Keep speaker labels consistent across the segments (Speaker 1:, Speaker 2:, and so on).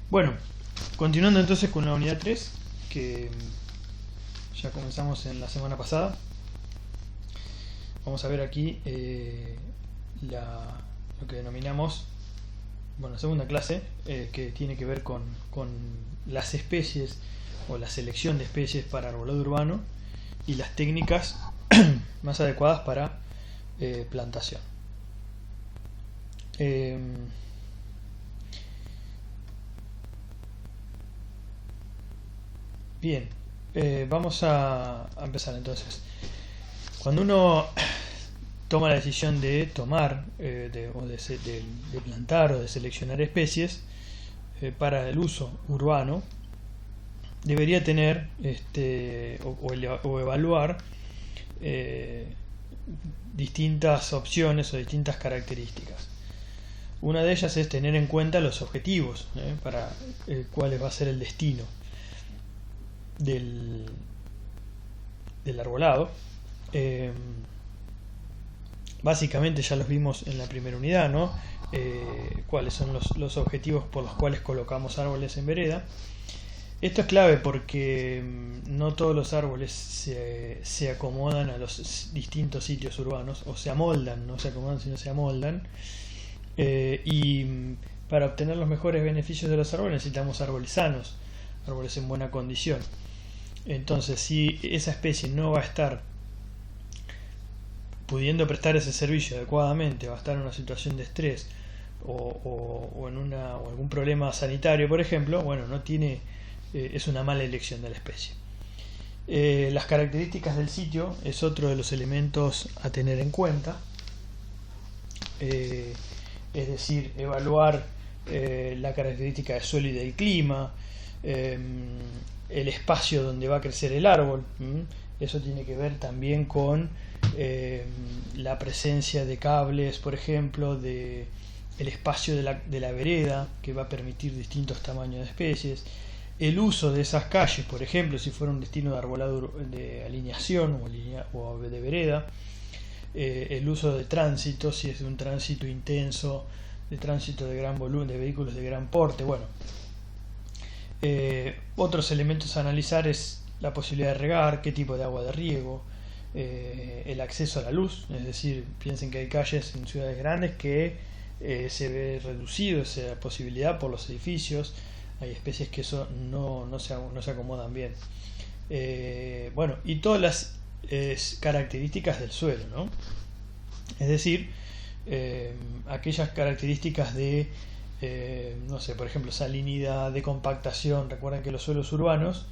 Speaker 1: Bueno, continuando entonces con la unidad 3, que ya comenzamos en la semana pasada. Vamos a ver aquí lo que denominamos, bueno, segunda clase, que tiene que ver con las especies o la selección de especies para arbolado urbano y las técnicas más adecuadas para plantación. Bien, vamos a empezar entonces. Cuando uno toma la decisión de tomar, de plantar o de seleccionar especies para el uso urbano, debería tener o evaluar distintas opciones o distintas características. Una de ellas es tener en cuenta los objetivos para cuál va a ser el destino del arbolado. Básicamente ya los vimos en la primera unidad, ¿no? Cuáles son los objetivos por los cuales colocamos árboles en vereda. Esto es clave porque no todos los árboles se acomodan a los distintos sitios urbanos, o se amoldan, no se acomodan sino se amoldan. Y para obtener los mejores beneficios de los árboles necesitamos árboles sanos, árboles en buena condición. Entonces, si esa especie no va a estar pudiendo prestar ese servicio adecuadamente, va a estar en una situación de estrés o en o algún problema sanitario, por ejemplo, bueno, no tiene, es una mala elección de la especie. Las características del sitio es otro de los elementos a tener en cuenta. Es decir, evaluar la característica del suelo y del clima, el espacio donde va a crecer el árbol. Eso tiene que ver también con la presencia de cables, por ejemplo, el espacio de la vereda, que va a permitir distintos tamaños de especies, el uso de esas calles, por ejemplo, si fuera un destino de arbolado de alineación o de vereda, el uso de tránsito, si es un tránsito intenso, de tránsito de gran volumen, de vehículos de gran porte. Bueno, otros elementos a analizar es la posibilidad de regar, qué tipo de agua de riego, el acceso a la luz, es decir, piensen que hay calles en ciudades grandes que se ve reducido esa posibilidad por los edificios, hay especies que eso no se acomodan bien. Bueno, y todas las características del suelo, ¿no? Es decir, aquellas características de no sé, por ejemplo, salinidad, de compactación. Recuerden que los suelos urbanos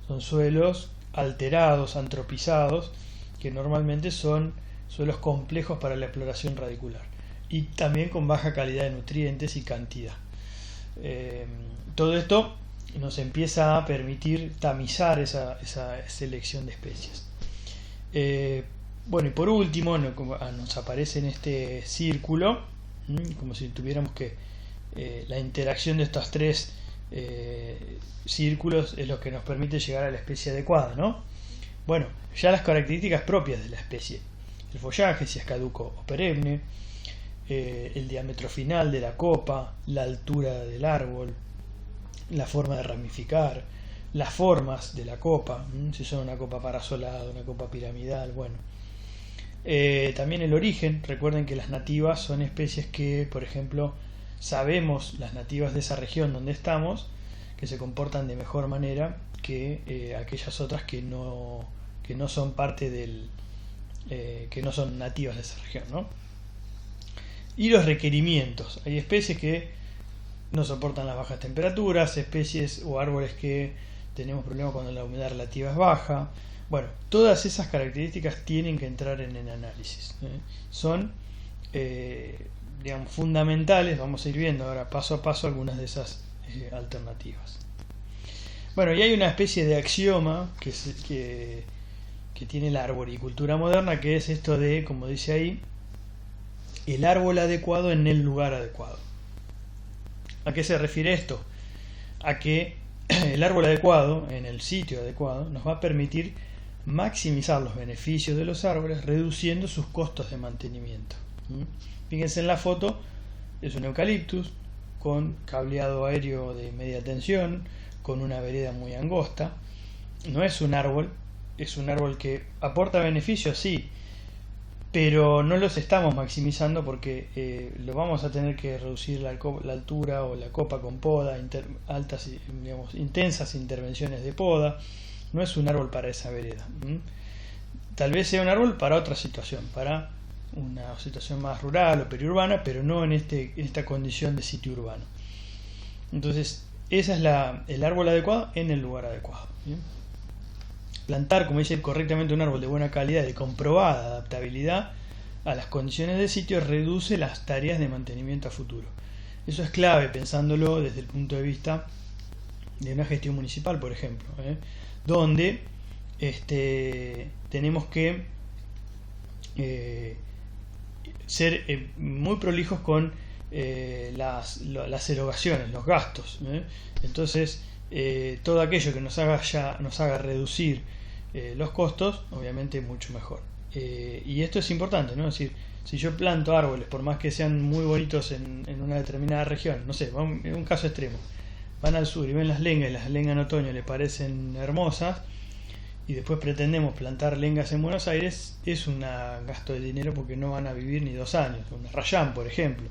Speaker 1: son suelos alterados, antropizados, que normalmente son suelos complejos para la exploración radicular y también con baja calidad de nutrientes y cantidad. Todo esto nos empieza a permitir tamizar esa selección de especies. Bueno, y por último nos aparece en este círculo, como si tuviéramos que la interacción de estos tres círculos es lo que nos permite llegar a la especie adecuada, ¿no? Bueno, ya las características propias de la especie: el follaje, si es caduco o perenne, el diámetro final de la copa, la altura del árbol, la forma de ramificar, las formas de la copa, si son una copa parasolada, una copa piramidal, bueno. También el origen. Recuerden que las nativas son especies que, por ejemplo, sabemos, las nativas de esa región donde estamos, que se comportan de mejor manera que aquellas otras que no son parte que no son nativas de esa región, ¿no? Y los requerimientos: hay especies que no soportan las bajas temperaturas, especies o árboles que tenemos problemas cuando la humedad relativa es baja. Bueno, todas esas características tienen que entrar en el análisis. Son digamos, fundamentales. Vamos a ir viendo ahora paso a paso algunas de esas alternativas. Bueno, y hay una especie de axioma que tiene la arboricultura moderna, que es esto de, como dice ahí, el árbol adecuado en el lugar adecuado. ¿A qué se refiere esto? A que el árbol adecuado en el sitio adecuado nos va a permitir maximizar los beneficios de los árboles, reduciendo sus costos de mantenimiento. Fíjense en la foto, es un eucaliptus, con cableado aéreo de media tensión, con una vereda muy angosta. No es un árbol que aporta beneficios, sí, pero no los estamos maximizando porque lo vamos a tener que reducir la altura o la copa con poda, intensas intervenciones de poda. No es un árbol para esa vereda. Tal vez sea un árbol para otra situación, para una situación más rural o periurbana, pero no en esta condición de sitio urbano. Entonces, ese es el árbol adecuado en el lugar adecuado. ¿Bien? Plantar, como dice, correctamente un árbol de buena calidad, de comprobada adaptabilidad a las condiciones del sitio, reduce las tareas de mantenimiento a futuro. Eso es clave pensándolo desde el punto de vista de una gestión municipal, por ejemplo, donde tenemos que ser muy prolijos con las erogaciones, los gastos. Entonces, todo aquello que nos haga reducir los costos, obviamente mucho mejor. Y esto es importante, ¿no? Es decir, si yo planto árboles, por más que sean muy bonitos en una determinada región, no sé, en un caso extremo, van al sur y ven las lengas, y las lengas en otoño le parecen hermosas, y después pretendemos plantar lengas en Buenos Aires, es un gasto de dinero porque no van a vivir ni 2 años. Una rayán, por ejemplo.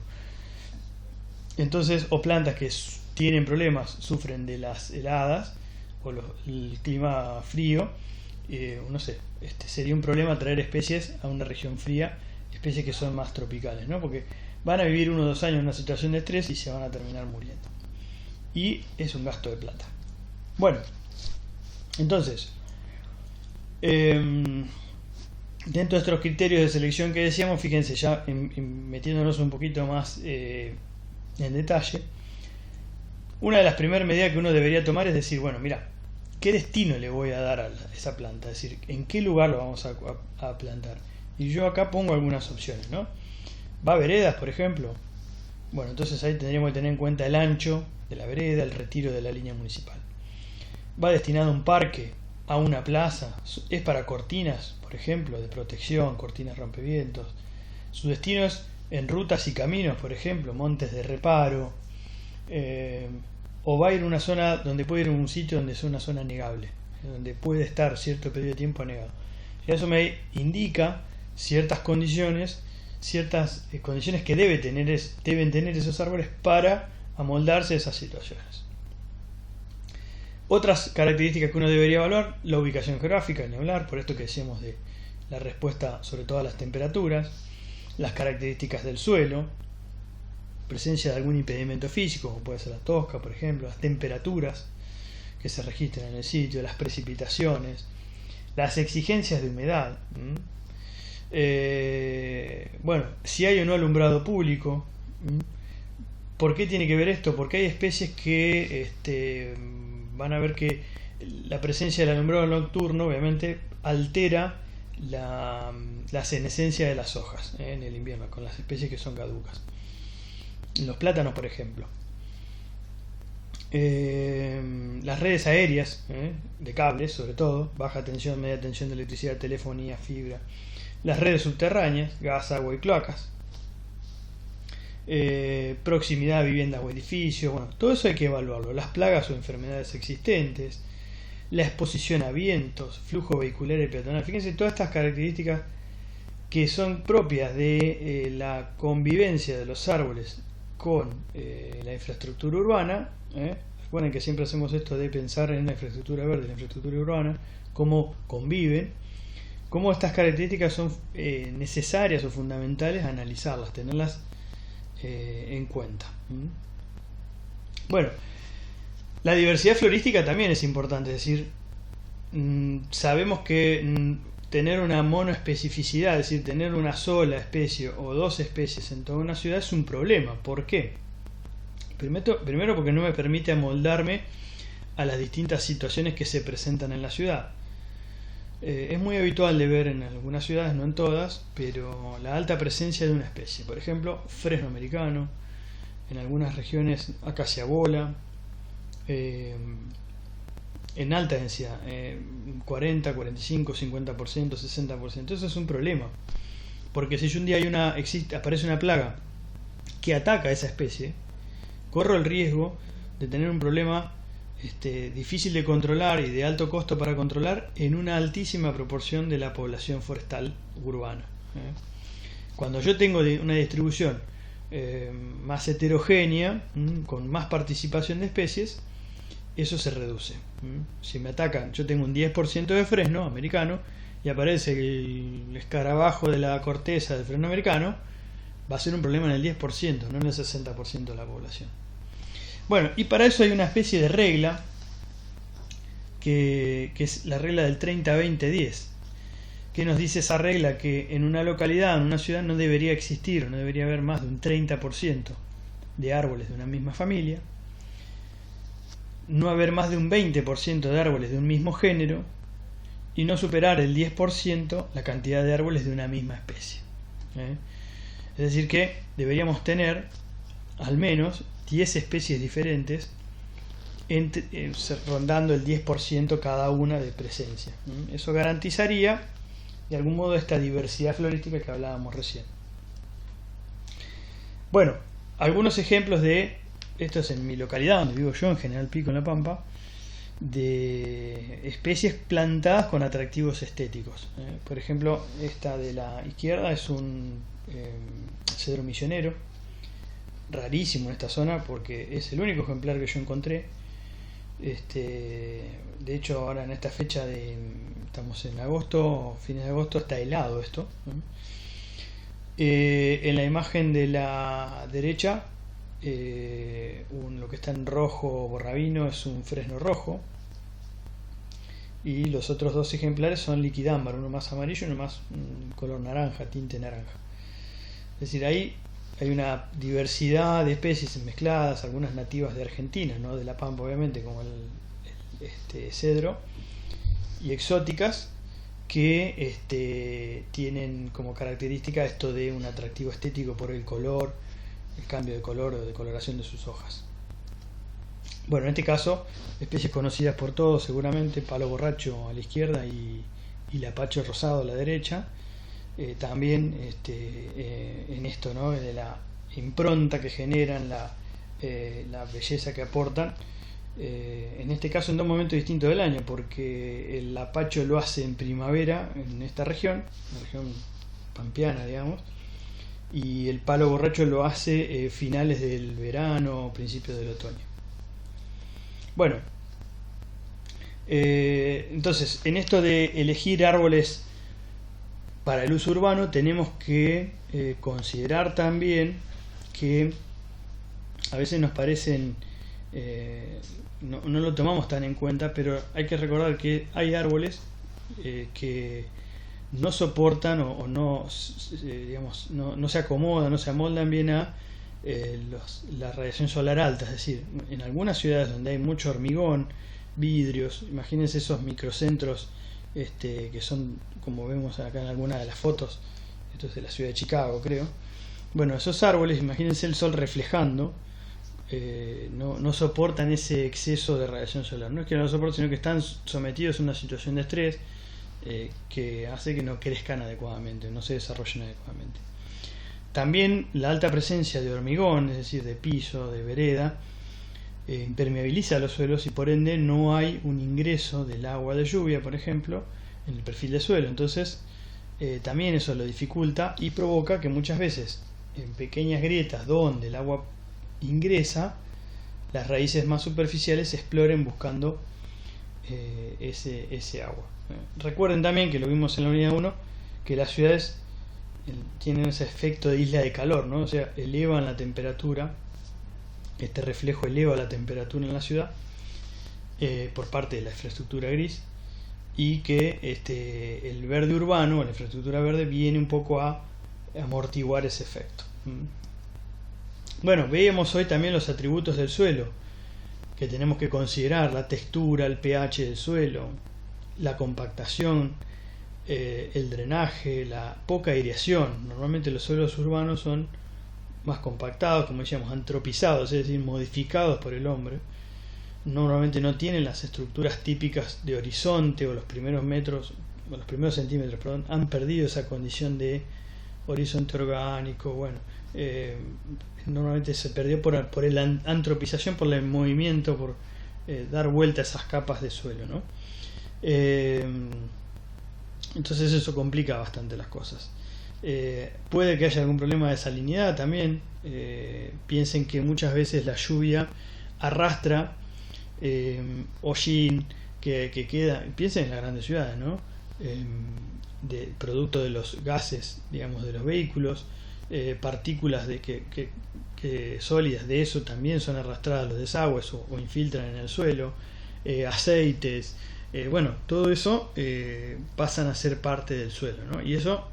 Speaker 1: Entonces, o plantas que tienen problemas, sufren de las heladas o el clima frío, no sé, sería un problema traer especies a una región fría, especies que son más tropicales, ¿no? Porque van a vivir 1 o 2 años en una situación de estrés y se van a terminar muriendo. Y es un gasto de plata. Bueno, entonces, dentro de estos criterios de selección que decíamos, fíjense, ya metiéndonos un poquito más en detalle, una de las primeras medidas que uno debería tomar es decir, bueno, mira, ¿qué destino le voy a dar a esa planta? Es decir, ¿en qué lugar lo vamos a plantar? Y yo acá pongo algunas opciones, ¿no? ¿Va a veredas, por ejemplo? Bueno, entonces ahí tendríamos que tener en cuenta el ancho de la vereda, el retiro de la línea municipal. ¿Va destinado a un parque, a una plaza? ¿Es para cortinas, por ejemplo, de protección, cortinas rompevientos? Su destino es en rutas y caminos, por ejemplo, montes de reparo, o va a ir a una zona donde puede ir a un sitio donde sea una zona negable, donde puede estar cierto periodo de tiempo negado. Y eso me indica ciertas condiciones que deben tener esos árboles para amoldarse a esas situaciones. Otras características que uno debería evaluar: la ubicación geográfica, ni hablar, por esto que decíamos de la respuesta sobre todo a las temperaturas, las características del suelo, presencia de algún impedimento físico, como puede ser la tosca, por ejemplo, las temperaturas que se registran en el sitio, las precipitaciones, las exigencias de humedad. Bueno, si hay o no alumbrado público. ¿Por qué tiene que ver esto? Porque hay especies que van a ver que la presencia del alumbrado nocturno obviamente altera la senescencia de las hojas en el invierno, con las especies que son caducas. Los plátanos, por ejemplo. Las redes aéreas de cables, sobre todo, baja tensión, media tensión de electricidad, telefonía, fibra. Las redes subterráneas, gas, agua y cloacas. Proximidad a viviendas o edificios. Bueno, todo eso hay que evaluarlo. Las plagas o enfermedades existentes, la exposición a vientos, flujo vehicular y peatonal. Fíjense todas estas características que son propias de la convivencia de los árboles con la infraestructura urbana. Recuerden que siempre hacemos esto de pensar en la infraestructura verde, la infraestructura urbana, cómo conviven, cómo estas características son necesarias o fundamentales, analizarlas, tenerlas en cuenta. Bueno, la diversidad florística también es importante, es decir, sabemos que tener una monoespecificidad, es decir, tener una sola especie o 2 especies en toda una ciudad es un problema. ¿Por qué? Primero porque no me permite amoldarme a las distintas situaciones que se presentan en la ciudad. Es muy habitual de ver en algunas ciudades, no en todas, pero la alta presencia de una especie. Por ejemplo, fresno americano, en algunas regiones acacia bola, en alta densidad, 40, 45, 50%, 60%. Eso es un problema, porque si un día aparece una plaga que ataca a esa especie, corro el riesgo de tener un problema difícil de controlar y de alto costo para controlar en una altísima proporción de la población forestal urbana. Cuando yo tengo una distribución más heterogénea, con más participación de especies, eso se reduce. Si me atacan, yo tengo un 10% de fresno americano y aparece el escarabajo de la corteza del fresno americano, va a ser un problema en el 10%, no en el 60% de la población. Bueno, y para eso hay una especie de regla que es la regla del 30-20-10. ¿Qué nos dice esa regla? Que en una localidad, en una ciudad, no debería existir, no debería haber más de un 30% de árboles de una misma familia, no haber más de un 20% de árboles de un mismo género y no superar el 10% la cantidad de árboles de una misma especie. Es decir que deberíamos tener al menos 10 especies diferentes rondando el 10% cada una de presencia. Eso garantizaría de algún modo esta diversidad florística que hablábamos recién. Bueno, algunos ejemplos de, esto es en mi localidad donde vivo yo, en General Pico, en La Pampa, de especies plantadas con atractivos estéticos. Por ejemplo, esta de la izquierda es un cedro misionero, rarísimo en esta zona porque es el único ejemplar que yo encontré. De hecho, ahora en esta fecha estamos en agosto, fines de agosto, está helado esto. En la imagen de la derecha, lo que está en rojo borrabino es un fresno rojo, y los otros dos ejemplares son liquidámbar, uno más amarillo y uno más color naranja, tinte naranja. Es decir, ahí hay una diversidad de especies mezcladas, algunas nativas de Argentina, no de La Pampa obviamente, como el cedro, y exóticas que tienen como característica esto de un atractivo estético por el color, el cambio de color o de coloración de sus hojas. Bueno, en este caso, especies conocidas por todos seguramente, palo borracho a la izquierda y lapacho rosado a la derecha. También en esto, ¿no?, de la impronta que generan, la belleza que aportan, en este caso en dos momentos distintos del año, porque el lapacho lo hace en primavera en esta región, la región pampeana, digamos, y el palo borracho lo hace finales del verano, principios del otoño. Bueno, entonces en esto de elegir árboles para el uso urbano tenemos que considerar también que a veces nos parecen, no lo tomamos tan en cuenta, pero hay que recordar que hay árboles que no soportan o no, digamos, no se acomodan, no se amoldan bien a la radiación solar alta. Es decir, en algunas ciudades donde hay mucho hormigón, vidrios, imagínense esos microcentros que son, como vemos acá en alguna de las fotos, esto es de la ciudad de Chicago, creo. Bueno, esos árboles, imagínense el sol reflejando, no soportan ese exceso de radiación solar. No es que no lo soporten, sino que están sometidos a una situación de estrés que hace que no crezcan adecuadamente, no se desarrollen adecuadamente. También la alta presencia de hormigón, es decir, de piso, de vereda, impermeabiliza los suelos y por ende no hay un ingreso del agua de lluvia, por ejemplo, en el perfil de suelo. Entonces también eso lo dificulta y provoca que muchas veces en pequeñas grietas donde el agua ingresa, las raíces más superficiales exploren buscando ese agua. Recuerden también que lo vimos en la unidad 1, que las ciudades tienen ese efecto de isla de calor, ¿no? O sea, elevan la temperatura, este reflejo eleva la temperatura en la ciudad por parte de la infraestructura gris, y que el verde urbano, la infraestructura verde, viene un poco a amortiguar ese efecto. Bueno, veíamos hoy también los atributos del suelo que tenemos que considerar: la textura, el pH del suelo, la compactación, el drenaje, la poca aireación. Normalmente los suelos urbanos son más compactados, como decíamos, antropizados, es decir, modificados por el hombre. Normalmente no tienen las estructuras típicas de horizonte, o los primeros centímetros, han perdido esa condición de horizonte orgánico. Bueno, Normalmente se perdió por la antropización, por el movimiento, por dar vuelta a esas capas de suelo, ¿no? Entonces eso complica bastante las cosas. Puede que haya algún problema de salinidad también. Piensen que muchas veces la lluvia arrastra hollín que queda, piensen en las grandes ciudades, ¿no? De producto de los gases, digamos, de los vehículos, partículas que sólidas de eso también son arrastradas a los desagües o infiltran en el suelo, aceites, bueno, todo eso pasan a ser parte del suelo, ¿no? Y eso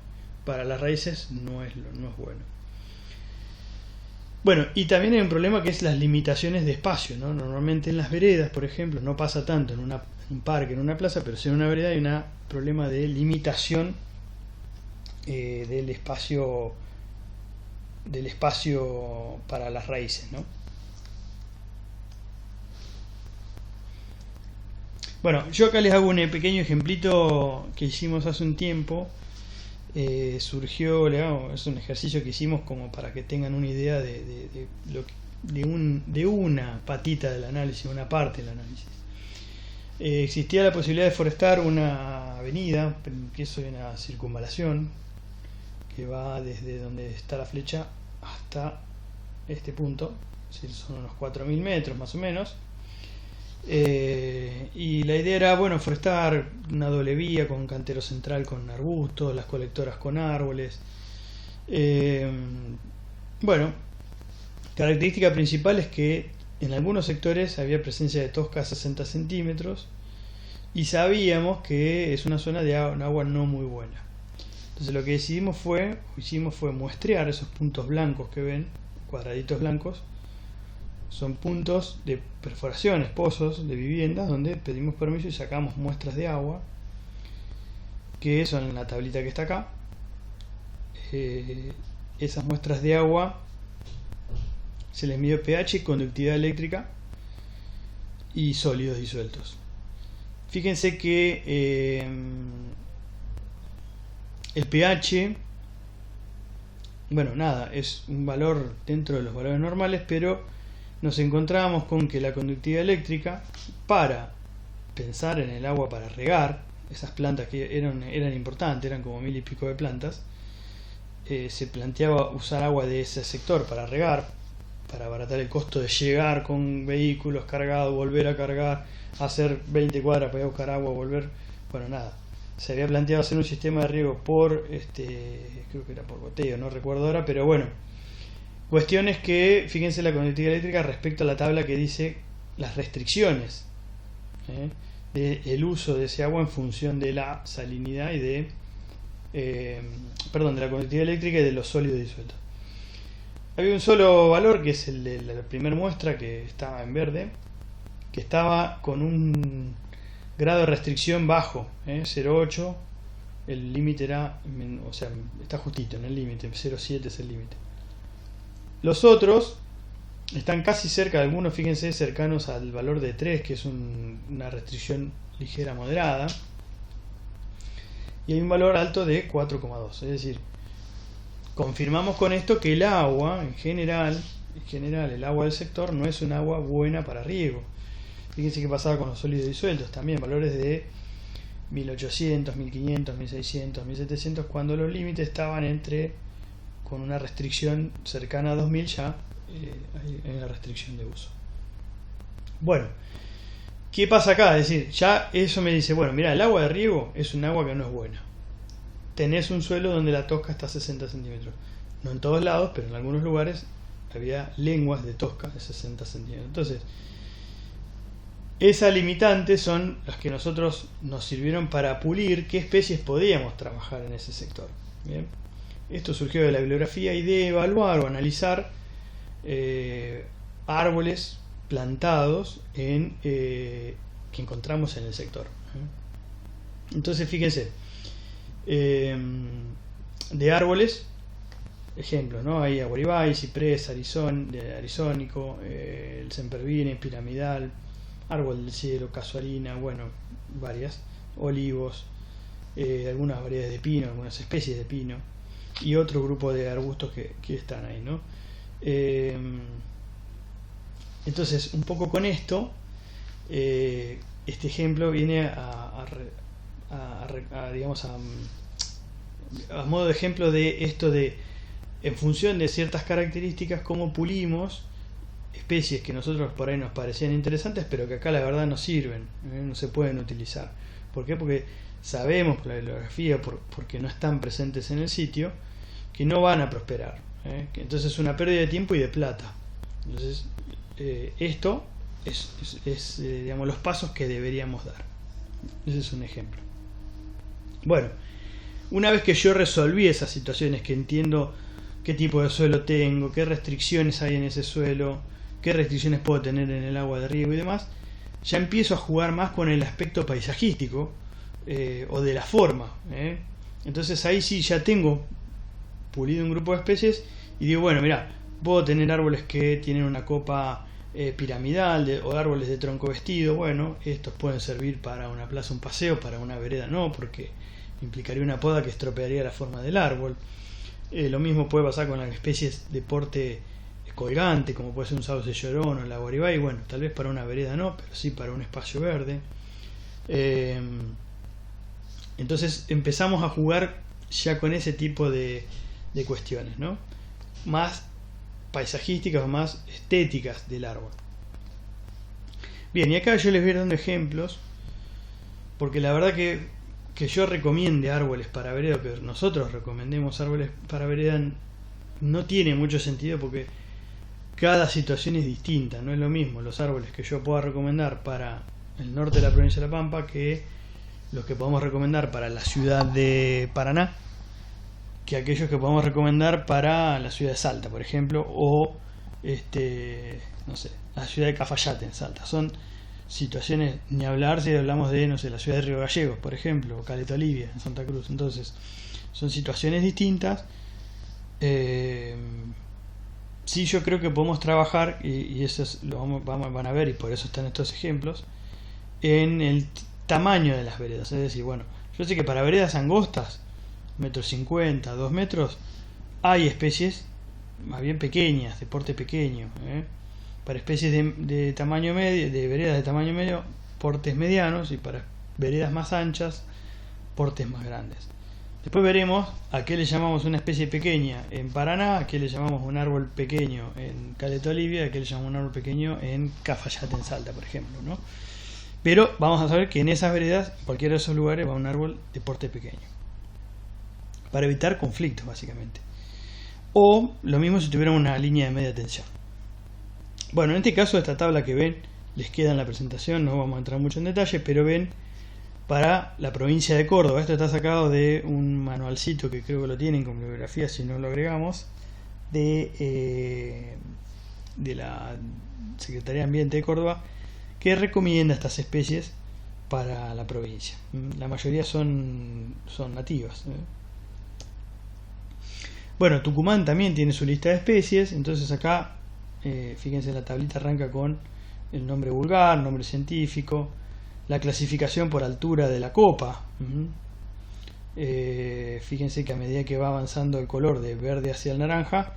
Speaker 1: para las raíces no es bueno. Bueno, y también hay un problema que es las limitaciones de espacio, ¿no? Normalmente en las veredas, por ejemplo, no pasa tanto en un parque, en una plaza, pero si en una vereda hay un problema de limitación del espacio para las raíces, ¿no? Bueno, yo acá les hago un pequeño ejemplito que hicimos hace un tiempo. Es un ejercicio que hicimos como para que tengan una idea de una patita del análisis, una parte del análisis. Existía la posibilidad de forestar una avenida, que es una circunvalación, que va desde donde está la flecha hasta este punto, es decir, son unos 4.000 metros más o menos. Y la idea era, bueno, forestar una doble vía con un cantero central con arbustos, las colectoras con árboles. Bueno, característica principal es que en algunos sectores había presencia de tosca a 60 centímetros y sabíamos que es una zona de agua no muy buena. Entonces lo que hicimos fue muestrear esos puntos blancos que ven, cuadraditos blancos. Son puntos de perforaciones, pozos de viviendas donde pedimos permiso y sacamos muestras de agua, que son en la tablita que está acá. Esas muestras de agua se les midió pH, conductividad eléctrica y sólidos disueltos. Fíjense que el pH, bueno, nada, es un valor dentro de los valores normales, pero nos encontramos con que la conductividad eléctrica, para pensar en el agua para regar, esas plantas que eran importantes, eran como 1.000 y pico de plantas, se planteaba usar agua de ese sector para regar, para abaratar el costo de llegar con vehículos cargados, volver a cargar, hacer 20 cuadras para ir a buscar agua, volver. Bueno, nada, se había planteado hacer un sistema de riego por, creo que era por goteo, no recuerdo ahora, pero bueno. Cuestión es que, fíjense la conductividad eléctrica respecto a la tabla que dice las restricciones del uso de ese agua en función de la salinidad y de la conductividad eléctrica y de los sólidos disueltos. Había un solo valor, que es el de la primera muestra, que estaba en verde, que estaba con un grado de restricción bajo, 0,8, el límite era, o sea, está justito en el límite, 0,7 es el límite. Los otros están casi cerca, algunos, fíjense, cercanos al valor de 3, que es una restricción ligera moderada, y hay un valor alto de 4,2, es decir, confirmamos con esto que el agua, en general, el agua del sector no es un agua buena para riego. Fíjense que pasaba con los sólidos disueltos, también valores de 1800, 1500, 1600, 1700, cuando los límites estaban con una restricción cercana a 2000, ya hay una restricción de uso. Bueno, ¿qué pasa acá? Es decir, ya eso me dice, bueno, mira, el agua de riego es un agua que no es buena. Tenés un suelo donde la tosca está a 60 centímetros. No en todos lados, pero en algunos lugares había lenguas de tosca de 60 centímetros. Entonces, esas limitantes son las que nosotros nos sirvieron para pulir qué especies podíamos trabajar en ese sector. ¿Bien? Esto surgió de la bibliografía y de evaluar o analizar árboles plantados que encontramos en el sector. Entonces, fíjense, de árboles, ejemplos, ¿no? Hay aguaribay, ciprés, arizónico, el sempervine, piramidal, árbol del cielo, casuarina, bueno, varias, olivos, algunas variedades de pino, algunas especies de pino. y otro grupo de arbustos que están ahí, ¿no? Entonces, un poco con esto, este ejemplo viene digamos, a modo de ejemplo de esto de, en función de ciertas características, cómo pulimos especies que nosotros por ahí nos parecían interesantes, pero que acá la verdad no sirven, no se pueden utilizar. ¿Por qué? Porque sabemos por la bibliografía, porque no están presentes en el sitio, que no van a prosperar. Entonces es una pérdida de tiempo y de plata. Entonces esto es digamos, los pasos que deberíamos dar. Ese es un ejemplo. Bueno, una vez que yo resolví esas situaciones, que entiendo qué tipo de suelo tengo, qué restricciones hay en ese suelo, qué restricciones puedo tener en el agua de riego y demás, ya empiezo a jugar más con el aspecto paisajístico o de la forma. Entonces ahí sí ya tengo pulido un grupo de especies y digo, bueno, mira, puedo tener árboles que tienen una copa piramidal o árboles de tronco vestido. Bueno, estos pueden servir para una plaza, un paseo, para una vereda no, porque implicaría una poda que estropearía la forma del árbol. Lo mismo puede pasar con las especies de porte colgante, como puede ser un sauce llorón o la guaribay. Bueno, tal vez para una vereda no, pero sí para un espacio verde. Entonces empezamos a jugar ya con ese tipo de cuestiones, ¿no? Más paisajísticas o más estéticas del árbol. Bien, y acá yo les voy a ir dando ejemplos, porque la verdad que yo recomiende árboles para vereda, que nosotros recomendemos árboles para vereda, no tiene mucho sentido, porque cada situación es distinta. No es lo mismo los árboles que yo pueda recomendar para el norte de la provincia de La Pampa que los que podemos recomendar para la ciudad de Paraná, que aquellos que podemos recomendar para la ciudad de Salta, por ejemplo, o no sé, la ciudad de Cafayate en Salta. Son situaciones, ni hablar si hablamos de, no sé, la ciudad de Río Gallegos, por ejemplo, o Caleta Olivia en Santa Cruz. Entonces, son situaciones distintas. Sí, yo creo que podemos trabajar, y eso van a ver, y por eso están estos ejemplos, en el tamaño de las veredas. Es decir, bueno, yo sé que para veredas angostas, 1,50 m, 2 metros, hay especies más bien pequeñas, de porte pequeño. Para especies de tamaño medio, de veredas de tamaño medio, portes medianos, y para veredas más anchas, portes más grandes. Después veremos a qué le llamamos una especie pequeña en Paraná, a qué le llamamos un árbol pequeño en Caleta Olivia, a qué le llamamos un árbol pequeño en Cafayate en Salta, por ejemplo, ¿no? Pero vamos a saber que en esas veredas, en cualquiera de esos lugares, va un árbol de porte pequeño, para evitar conflictos, básicamente. O lo mismo si tuviéramos una línea de media tensión. Bueno, en este caso, esta tabla que ven, les queda en la presentación, no vamos a entrar mucho en detalle, pero ven, para la provincia de Córdoba, esto está sacado de un manualcito que creo que lo tienen con bibliografía, si no lo agregamos, de la Secretaría de Ambiente de Córdoba, que recomienda estas especies para la provincia. La mayoría son nativas. Bueno, Tucumán también tiene su lista de especies. Entonces acá, fíjense, la tablita arranca con el nombre vulgar, nombre científico, la clasificación por altura de la copa. Fíjense que a medida que va avanzando el color de verde hacia el naranja,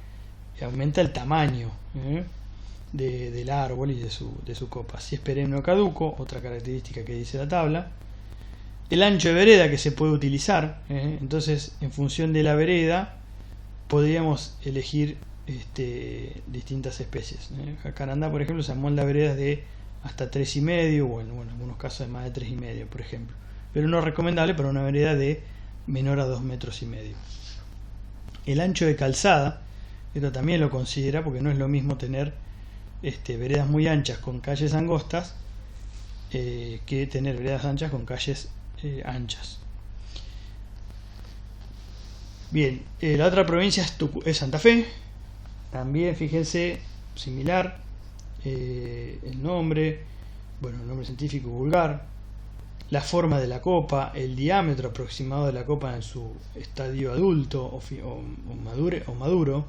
Speaker 1: aumenta el tamaño del árbol y de su copa. Si es perenne o caduco, otra característica que dice la tabla. El ancho de vereda que se puede utilizar. Entonces, en función de la vereda, podríamos elegir distintas especies. Jacarandá, por ejemplo, se amolda veredas de hasta 3,5, o en algunos casos de más de 3,5, por ejemplo. Pero no es recomendable para una vereda de menor a 2,5 metros. El ancho de calzada, esto también lo considera, porque no es lo mismo tener veredas muy anchas con calles angostas que tener veredas anchas con calles anchas. Bien, la otra provincia es Santa Fe. También, fíjense, similar, el nombre, el nombre científico vulgar, la forma de la copa, el diámetro aproximado de la copa en su estadio adulto o maduro,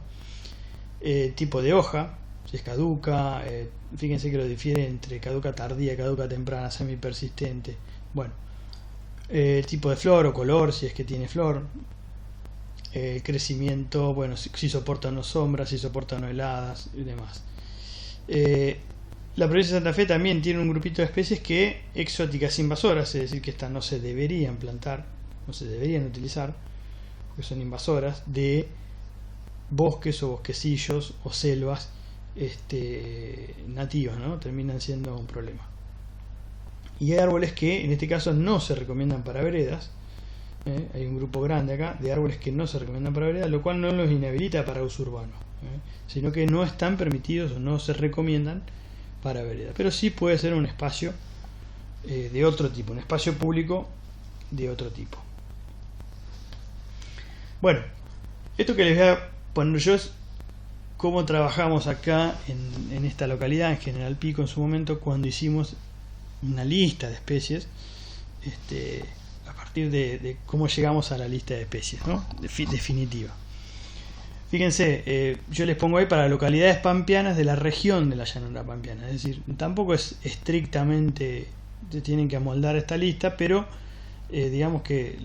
Speaker 1: tipo de hoja, si es caduca, fíjense que lo difiere entre caduca tardía, caduca temprana, semipersistente. Bueno, tipo de flor o color, si es que tiene flor, crecimiento, bueno, si soportan o no sombras, si soportan o no heladas y demás. La provincia de Santa Fe también tiene un grupito de especies que exóticas invasoras, es decir, que estas no se deberían plantar, no se deberían utilizar, porque son invasoras de bosques o bosquecillos o selvas nativas, ¿no? Terminan siendo un problema. Y hay árboles que en este caso no se recomiendan para veredas. Hay un grupo grande acá de árboles que no se recomiendan para veredas, lo cual no los inhabilita para uso urbano, sino que no están permitidos o no se recomiendan para veredas, pero sí puede ser un espacio de otro tipo, un espacio público de otro tipo. Bueno, esto que les voy a poner yo es cómo trabajamos acá en esta localidad, en General Pico, en su momento, cuando hicimos una lista de especies, a partir de cómo llegamos a la lista de especies, ¿no? Definitiva. Fíjense, yo les pongo ahí para localidades pampeanas de la región de la llanura pampeana, es decir, tampoco es estrictamente, se tienen que amoldar esta lista, pero digamos que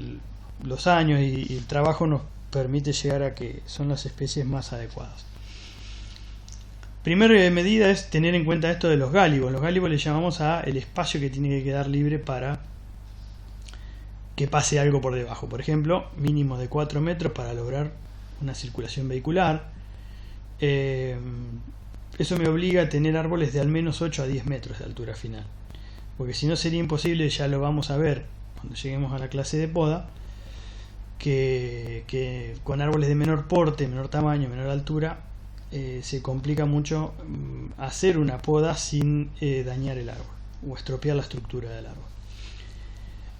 Speaker 1: los años y el trabajo nos permite llegar a que son las especies más adecuadas. Primera medida es tener en cuenta esto de los gálibos. Los gálibos le llamamos a el espacio que tiene que quedar libre para que pase algo por debajo. Por ejemplo, mínimo de 4 metros para lograr una circulación vehicular. Eso me obliga a tener árboles de al menos 8 a 10 metros de altura final, porque si no sería imposible, ya lo vamos a ver cuando lleguemos a la clase de poda, que con árboles de menor porte, menor tamaño, menor altura, se complica mucho hacer una poda sin dañar el árbol o estropear la estructura del árbol.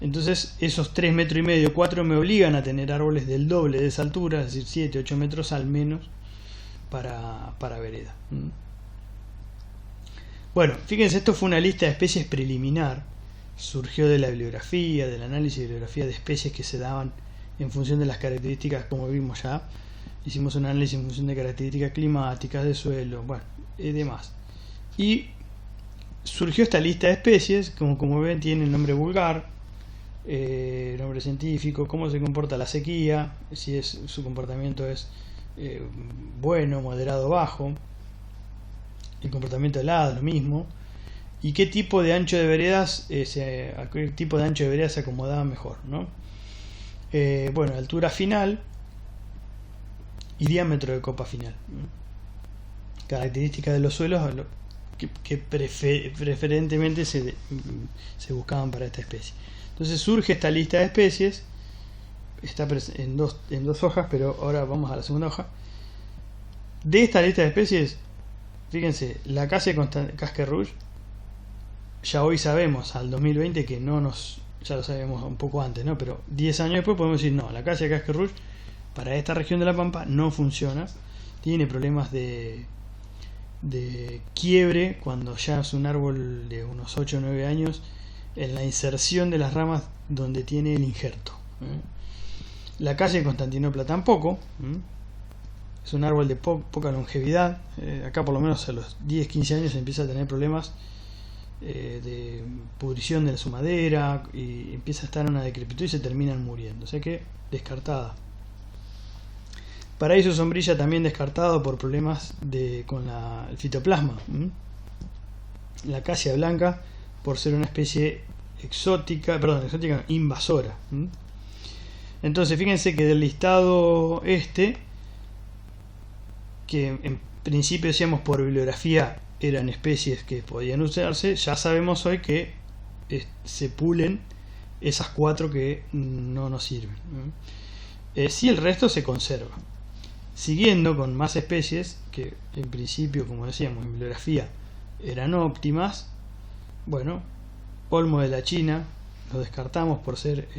Speaker 1: Entonces esos 3 metros y medio, 4 me obligan a tener árboles del doble de esa altura, es decir, 7, 8 metros al menos para vereda. Bueno, fíjense, esto fue una lista de especies preliminar, surgió de la bibliografía, del análisis de bibliografía de especies que se daban en función de las características, como vimos ya. Hicimos un análisis en función de características climáticas, de suelo, bueno, y demás. Y surgió esta lista de especies, como ven tiene el nombre vulgar, nombre científico, cómo se comporta la sequía, si su comportamiento es bueno, moderado, bajo, el comportamiento helado, lo mismo, y qué tipo de ancho de veredas, a qué tipo de ancho de veredas se acomodaba mejor, ¿no? Bueno, altura final y diámetro de copa final. Características de los suelos que preferentemente se buscaban para esta especie. Entonces surge esta lista de especies, está en dos hojas, pero ahora vamos a la segunda hoja. De esta lista de especies, fíjense, la acacia casque rouge, ya hoy sabemos, al 2020, que ya lo sabemos un poco antes, ¿no? Pero 10 años después podemos decir, no, la acacia casque rouge para esta región de la Pampa no funciona, tiene problemas de quiebre cuando ya es un árbol de unos 8 o 9 años, en la inserción de las ramas donde tiene el injerto. La acacia de Constantinopla tampoco, es un árbol de poca longevidad, acá por lo menos a los 10-15 años empieza a tener problemas de pudrición de su madera y empieza a estar en una decrepitud y se terminan muriendo, o sea que descartada. Paraíso sombrilla también descartado por problemas con el fitoplasma. La acacia blanca por ser una especie invasora. Entonces fíjense que del listado que en principio decíamos por bibliografía eran especies que podían usarse, ya sabemos hoy que se pulen esas 4 que no nos sirven. Si el resto se conserva. Siguiendo con más especies que en principio, como decíamos, en bibliografía eran óptimas. Bueno, olmo de la China lo descartamos por ser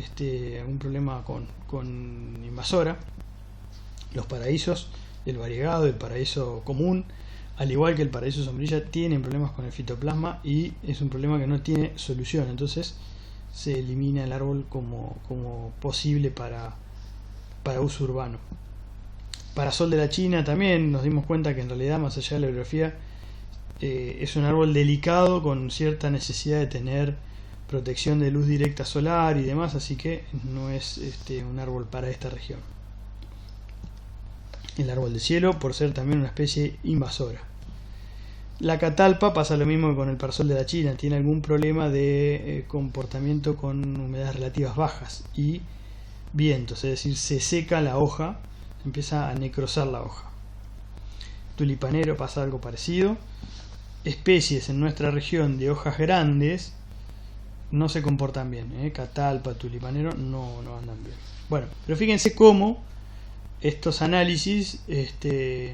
Speaker 1: un problema con invasora. Los paraísos, el variegado, el paraíso común, al igual que el paraíso sombrilla, tienen problemas con el fitoplasma y es un problema que no tiene solución. Entonces se elimina el árbol como posible para uso urbano. Parasol de la China también nos dimos cuenta que en realidad, más allá de la bibliografía, es un árbol delicado con cierta necesidad de tener protección de luz directa solar y demás, así que no es un árbol para esta región. el árbol de cielo, por ser también una especie invasora. La catalpa pasa lo mismo que con el persol de la China, tiene algún problema de comportamiento con humedades relativas bajas y vientos, es decir, se seca la hoja, empieza a necrosar la hoja. Tulipanero pasa algo parecido. Especies en nuestra región de hojas grandes no se comportan bien, catalpa, tulipanero no andan bien. Bueno, pero fíjense cómo estos análisis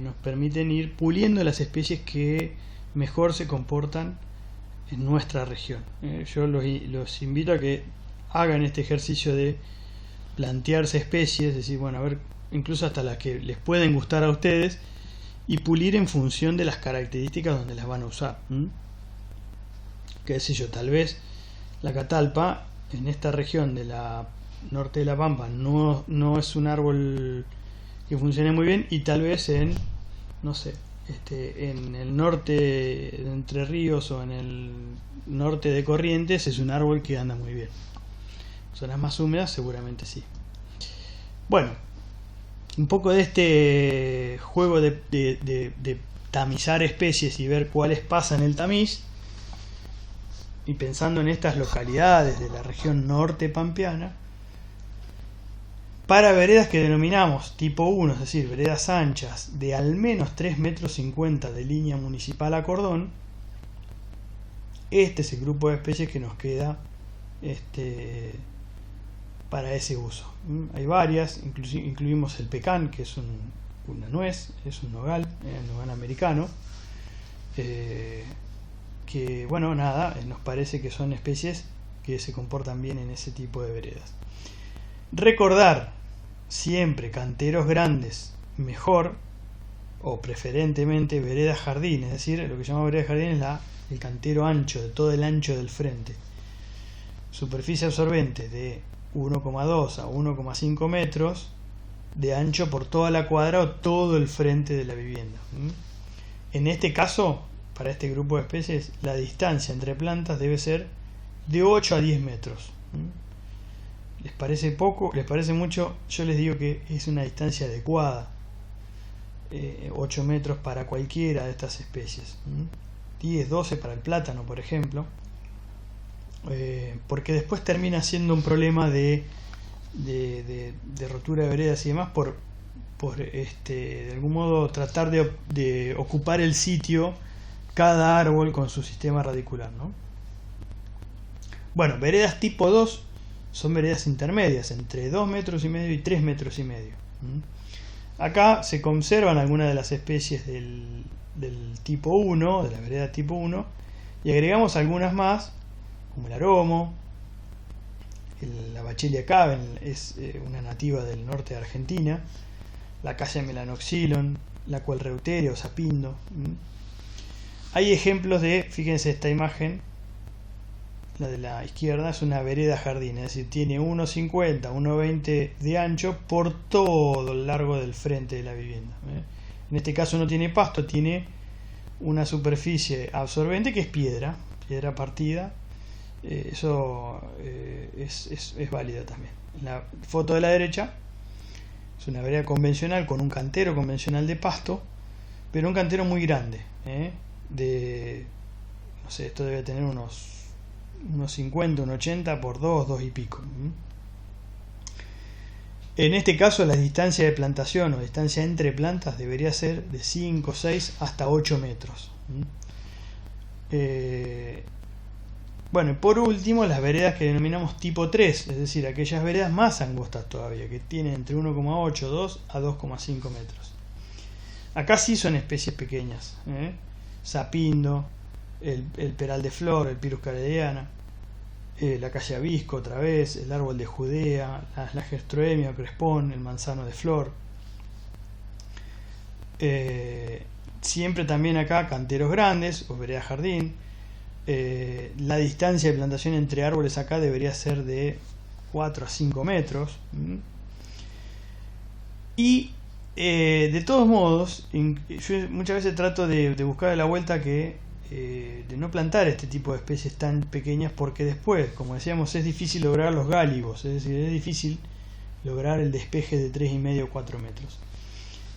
Speaker 1: nos permiten ir puliendo las especies que mejor se comportan en nuestra región. Yo los invito a que hagan este ejercicio de plantearse especies, decir, bueno, a ver, incluso hasta las que les pueden gustar a ustedes, y pulir en función de las características donde las van a usar. Qué sé yo, tal vez la catalpa en esta región de la norte de la Pampa no es un árbol que funcione muy bien, y tal vez en, no sé, en el norte de Entre Ríos o en el norte de Corrientes es un árbol que anda muy bien. Zonas más húmedas seguramente sí. Bueno, un poco de este juego de tamizar especies y ver cuáles pasan el tamiz, y pensando en estas localidades de la región norte pampeana, para veredas que denominamos tipo 1, es decir, veredas anchas de al menos 3,50 metros de línea municipal a cordón, este es el grupo de especies que nos queda para ese uso. Hay varias, incluimos el pecan, que es una nuez, es un nogal americano, que bueno, nada, nos parece que son especies que se comportan bien en ese tipo de veredas. Recordar siempre canteros grandes, mejor, o preferentemente veredas jardín, es decir, lo que llamamos vereda jardín es el cantero ancho, de todo el ancho del frente. Superficie absorbente de 1,2 a 1,5 metros de ancho por toda la cuadra o todo el frente de la vivienda. En este caso, para este grupo de especies, la distancia entre plantas debe ser de 8 a 10 metros. ¿Les parece poco? ¿Les parece mucho? Yo les digo que es una distancia adecuada. 8 metros para cualquiera de estas especies. 10, 12 para el plátano, por ejemplo. Porque después termina siendo un problema de rotura de veredas y demás por de algún modo tratar de ocupar el sitio cada árbol con su sistema radicular, ¿no? Bueno, veredas tipo 2 son veredas intermedias, entre 2,5 metros y 3,5 metros. Acá se conservan algunas de las especies del tipo 1, de la vereda tipo 1, y agregamos algunas más, como el aromo, la Bachelia caven, es una nativa del norte de Argentina, la Acacia melanoxylon, la Quercus o sapindo. Hay ejemplos de, fíjense esta imagen, la de la izquierda es una vereda jardín, es decir, tiene 1,50, 1,20 de ancho por todo el largo del frente de la vivienda. En este caso no tiene pasto, tiene una superficie absorbente que es piedra partida. Eso es válida también. La foto de la derecha es una vereda convencional con un cantero convencional de pasto, pero un cantero muy grande, no sé, esto debe tener unos 50, unos 80 por 2 y pico. En este caso la distancia de plantación o distancia entre plantas debería ser de 5, 6 hasta 8 metros. Bueno, y por último las veredas que denominamos tipo 3, es decir, aquellas veredas más angostas todavía, que tienen entre 1,8, 2 a 2,5 metros. Acá sí son especies pequeñas, sapindo, el peral de flor, el Pyrus carediana, la calle abisco otra vez, el árbol de Judea, la Gerstroemia o crespón, el manzano de flor. Siempre también acá canteros grandes o vereda jardín. La distancia de plantación entre árboles acá debería ser de 4 a 5 metros. Y de todos modos, yo muchas veces trato de buscar la vuelta de no plantar este tipo de especies tan pequeñas, porque después, como decíamos, es difícil lograr los gálibos, es decir, es difícil lograr el despeje de 3,5 o 4 metros.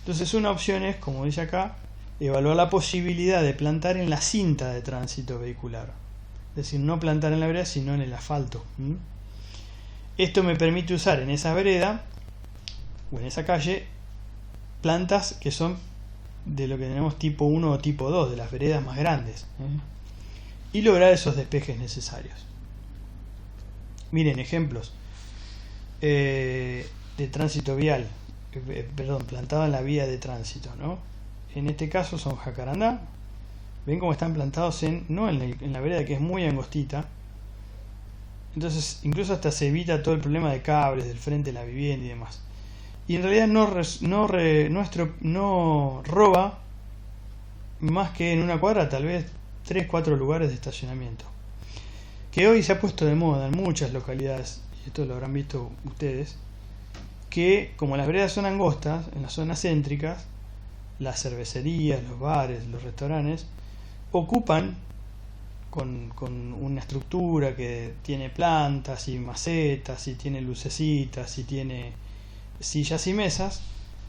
Speaker 1: Entonces una opción es, como dice acá, evaluar la posibilidad de plantar en la cinta de tránsito vehicular. Es decir, no plantar en la vereda, sino en el asfalto. Esto me permite usar en esa vereda o en esa calle plantas que son de lo que tenemos tipo 1 o tipo 2, de las veredas más grandes, y lograr esos despejes necesarios. Miren, ejemplos de tránsito vial, plantado en la vía de tránsito, ¿no? En este caso son jacarandá. Ven cómo están plantados no en la vereda, que es muy angostita. Entonces incluso hasta se evita todo el problema de cables del frente de la vivienda y demás. Y en realidad no roba más que en una cuadra tal vez 3-4 lugares de estacionamiento, que hoy se ha puesto de moda en muchas localidades, y esto lo habrán visto ustedes, que como las veredas son angostas, en las zonas céntricas, las cervecerías, los bares, los restaurantes ocupan con una estructura que tiene plantas y macetas y tiene lucecitas y tiene sillas y mesas,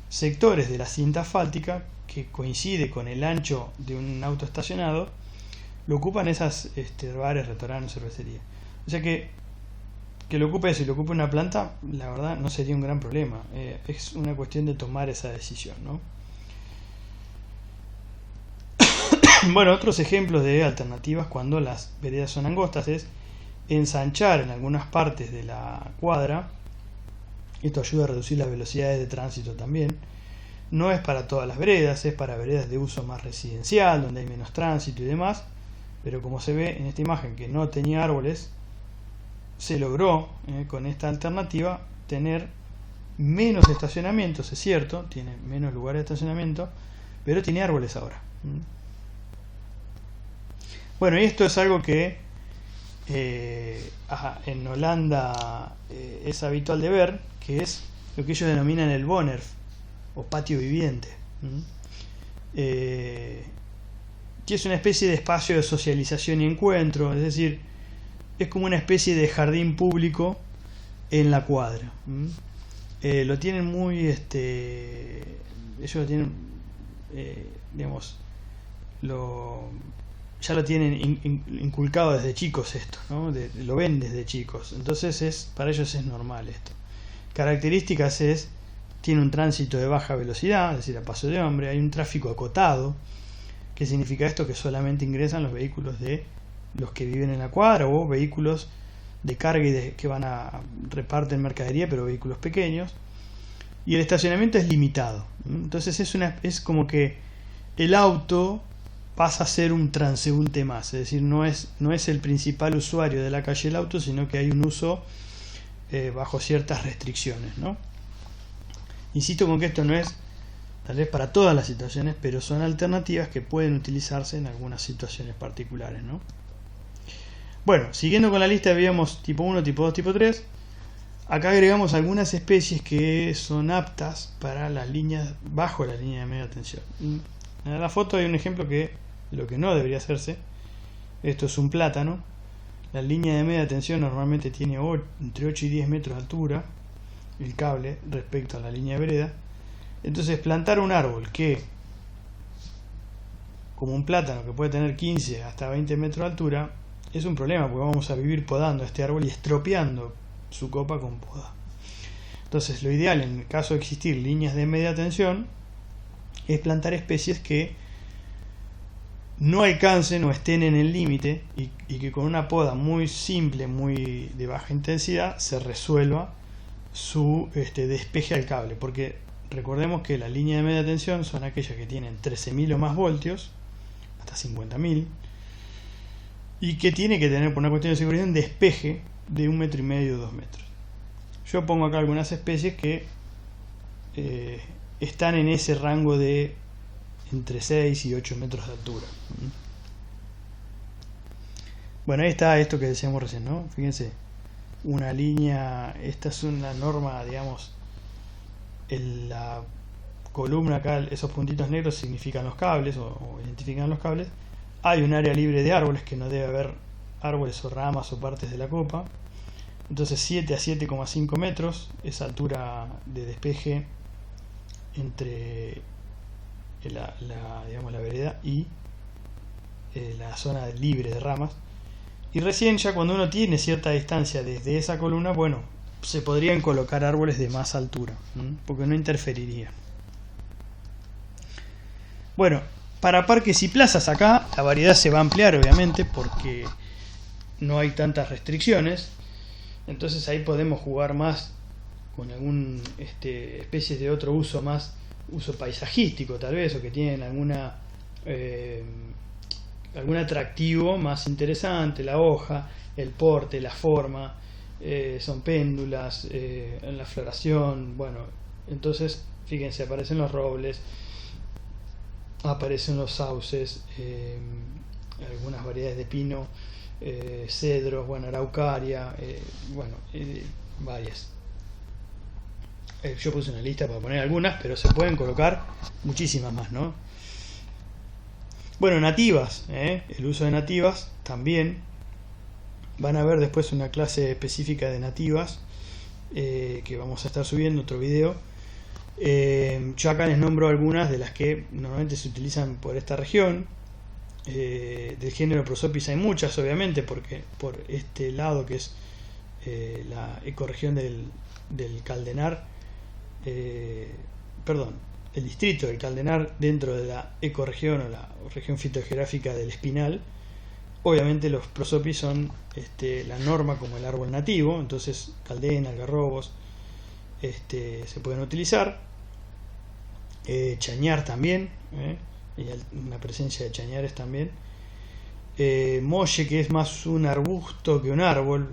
Speaker 1: sectores de la cinta asfáltica que coincide con el ancho de un auto estacionado, lo ocupan esas bares, restaurantes, cervecerías. O sea que lo ocupe eso y lo ocupe una planta, la verdad no sería un gran problema. Es una cuestión de tomar esa decisión, ¿no? Bueno, otros ejemplos de alternativas cuando las veredas son angostas es ensanchar en algunas partes de la cuadra. Esto ayuda a reducir las velocidades de tránsito también. No es para todas las veredas, es para veredas de uso más residencial, donde hay menos tránsito y demás. Pero como se ve en esta imagen que no tenía árboles, se logró con esta alternativa tener menos estacionamientos, es cierto, tiene menos lugares de estacionamiento, pero tiene árboles ahora. Bueno, y esto es algo que en Holanda es habitual de ver, que es lo que ellos denominan el Wonerf o patio viviente, que es una especie de espacio de socialización y encuentro, es decir, es como una especie de jardín público en la cuadra. Lo tienen muy ellos lo tienen digamos, ya lo tienen inculcado desde chicos esto, ¿no? Lo ven desde chicos, entonces para ellos es normal esto. Características tiene un tránsito de baja velocidad, es decir, a paso de hombre, hay un tráfico acotado. ¿Qué significa esto? Que solamente ingresan los vehículos de los que viven en la cuadra o vehículos de carga y que reparten mercadería, pero vehículos pequeños. Y el estacionamiento es limitado. Entonces es como que el auto pasa a ser un transeúnte más, es decir, no es el principal usuario de la calle el auto, sino que hay un uso bajo ciertas restricciones, ¿no? Insisto con que esto no es tal vez para todas las situaciones, pero son alternativas que pueden utilizarse en algunas situaciones particulares, ¿no? Bueno, siguiendo con la lista, veíamos tipo 1, tipo 2, tipo 3. Acá agregamos algunas especies que son aptas para las líneas bajo la línea de media tensión. En la foto hay un ejemplo de lo que no debería hacerse. Esto es un plátano. La línea de media tensión normalmente tiene entre 8 y 10 metros de altura, el cable, respecto a la línea de vereda. Entonces plantar un árbol que, como un plátano que puede tener 15 hasta 20 metros de altura, es un problema, porque vamos a vivir podando este árbol y estropeando su copa con poda. Entonces lo ideal, en el caso de existir líneas de media tensión, es plantar especies que no alcancen o estén en el límite y que con una poda muy simple, muy de baja intensidad, se resuelva su despeje al cable, porque recordemos que las líneas de media tensión son aquellas que tienen 13.000 o más voltios, hasta 50.000, y que tiene que tener, por una cuestión de seguridad, un despeje de 1,5 metros, 2 metros. Yo pongo acá algunas especies que están en ese rango de entre 6 y 8 metros de altura. Bueno, ahí está esto que decíamos recién, ¿no? Fíjense, una línea, esta es una norma, digamos, en la columna acá, esos puntitos negros significan los cables o identifican los cables. Hay un área libre de árboles, que no debe haber árboles o ramas o partes de la copa. Entonces 7 a 7,5 metros, esa altura de despeje entre digamos, la vereda y la zona libre de ramas. Y recién ya cuando uno tiene cierta distancia desde esa columna, bueno, se podrían colocar árboles de más altura, porque no interferiría. Bueno, para parques y plazas acá la variedad se va a ampliar obviamente porque no hay tantas restricciones. Entonces ahí podemos jugar más con algún especies de otro uso, más uso paisajístico tal vez, o que tienen algún atractivo más interesante, la hoja, el porte, la forma, son péndulas, en la floración. Bueno, entonces fíjense, aparecen los robles, aparecen los sauces, algunas variedades de pino, cedros, bueno, araucaria, varias. Yo puse una lista para poner algunas, pero se pueden colocar muchísimas más, ¿no? Bueno, nativas, el uso de nativas también. Van a ver después una clase específica de nativas que vamos a estar subiendo otro video. Yo acá les nombro algunas de las que normalmente se utilizan por esta región. Del género Prosopis hay muchas, obviamente, porque por este lado que es la ecorregión del Caldenar, el distrito del Caldenar dentro de la ecorregión o la región fitogeográfica del Espinal. Obviamente los Prosopis son la norma como el árbol nativo, entonces caldena, algarrobos se pueden utilizar. Chañar también, y una presencia de chañares también. Molle, que es más un arbusto que un árbol,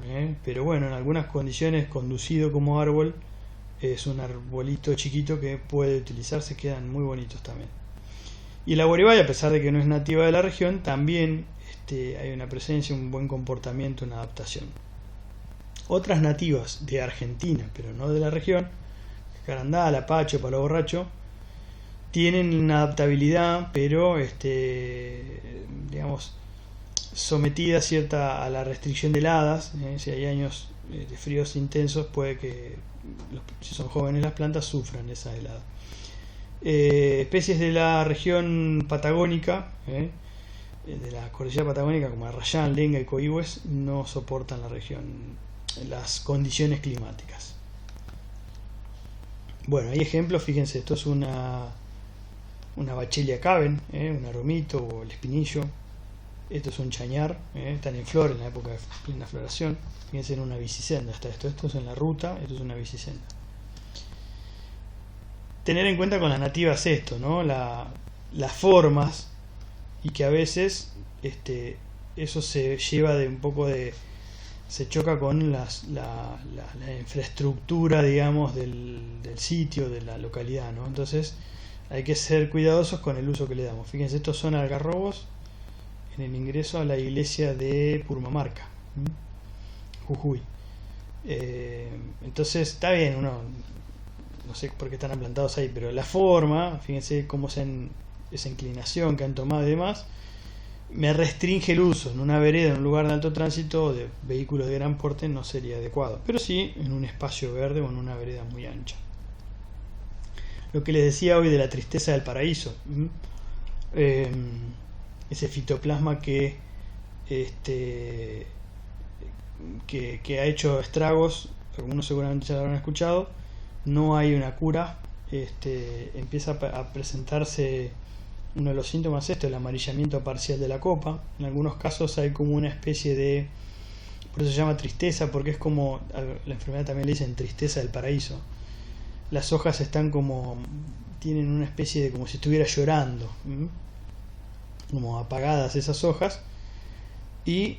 Speaker 1: pero bueno, en algunas condiciones conducido como árbol es un arbolito chiquito que puede utilizarse, quedan muy bonitos también. Y la Boribaya, a pesar de que no es nativa de la región, también hay una presencia, un buen comportamiento, una adaptación. Otras nativas de Argentina, pero no de la región, Carandal, Apache, Palo Borracho, tienen una adaptabilidad, pero digamos, sometida a la restricción de heladas. Si hay años de fríos intensos, puede que, si son jóvenes las plantas, sufran esa helada. Especies de la región patagónica, de la cordillera patagónica, como arrayán, lenga y coihue, no soportan las condiciones climáticas. Bueno, hay ejemplos, fíjense, esto es una Bachelia caven, un aromito o el espinillo. Esto es un chañar, están en flor en la época de plena floración. Fíjense, en una bicisenda está esto es en la ruta, esto es una bicisenda. Tener en cuenta con las nativas esto, ¿no? Las formas, y que a veces eso se lleva se choca con la infraestructura, digamos, del sitio, de la localidad, ¿no? Entonces hay que ser cuidadosos con el uso que le damos. Fíjense, estos son algarrobos en el ingreso a la iglesia de Purmamarca, Jujuy. Entonces está bien, uno no sé por qué están plantados ahí, pero la forma, fíjense cómo esa inclinación que han tomado y demás, me restringe el uso. En una vereda, en un lugar de alto tránsito de vehículos de gran porte, no sería adecuado, pero sí en un espacio verde o en una vereda muy ancha. Lo que les decía hoy de la tristeza del paraíso, ese fitoplasma que ha hecho estragos, algunos seguramente ya lo habrán escuchado. No hay una cura, empieza a presentarse uno de los síntomas, el amarillamiento parcial de la copa. En algunos casos hay como una especie de, por eso se llama tristeza, porque es como, la enfermedad también le dicen tristeza del paraíso. Las hojas están tienen una especie de, como si estuviera llorando, como apagadas esas hojas, y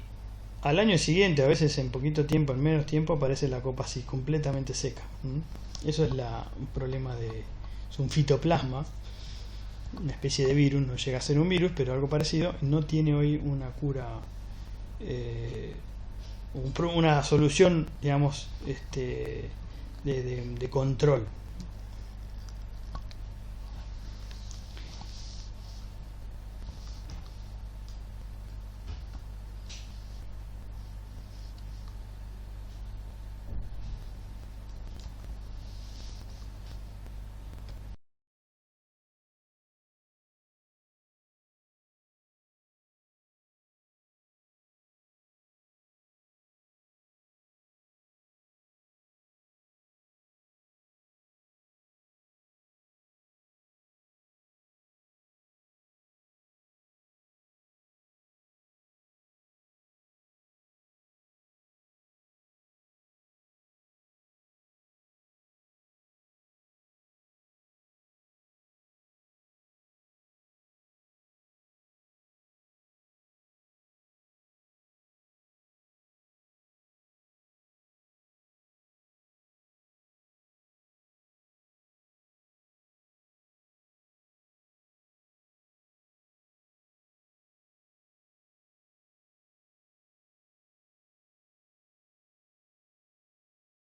Speaker 1: al año siguiente, a veces en poquito tiempo, en menos tiempo, aparece la copa así, completamente seca. Eso es un problema es un fitoplasma, una especie de virus, no llega a ser un virus, pero algo parecido. No tiene hoy una cura, una solución, digamos, de control.